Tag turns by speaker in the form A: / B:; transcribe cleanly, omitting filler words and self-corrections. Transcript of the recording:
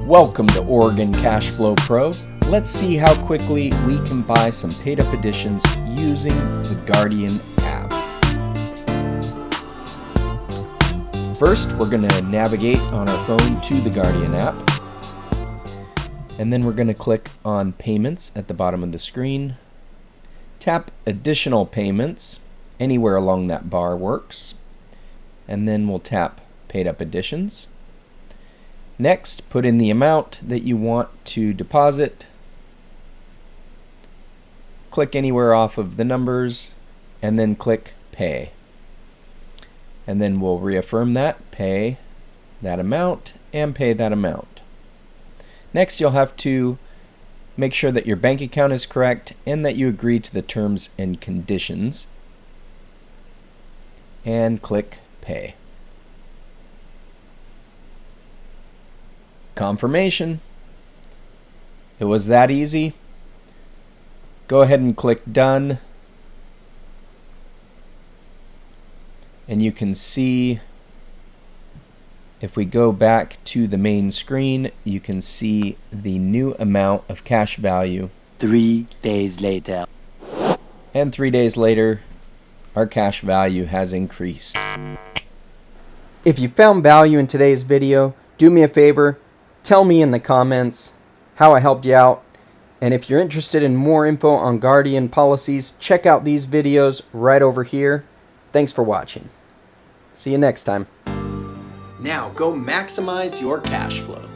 A: Welcome to Oregon Cash Flow Pro. Let's see how quickly we can buy some paid up additions using the Guardian app. First, we're going to navigate on our phone to the Guardian app. And then we're going to click on Payments at the bottom of the screen. Tap Additional Payments. Anywhere along that bar works. And then we'll tap Paid Up Additions. Next, put in the amount that you want to deposit. Click anywhere off of the numbers and then click Pay. And then we'll reaffirm that, pay that amount, and pay that amount. Next, you'll have to make sure that your bank account is correct and that you agree to the terms and conditions. And click Pay. Confirmation. It was that easy. Go ahead and click Done. And you can see, if we go back to the main screen, you can see the new amount of cash value.
B: 3 days later.
A: And 3 days later, our cash value has increased. If you found value in today's video, do me a favor. Tell me in the comments how I helped you out. And if you're interested in more info on Guardian policies, check out these videos right over here. Thanks for watching. See you next time. Now go maximize your cash flow.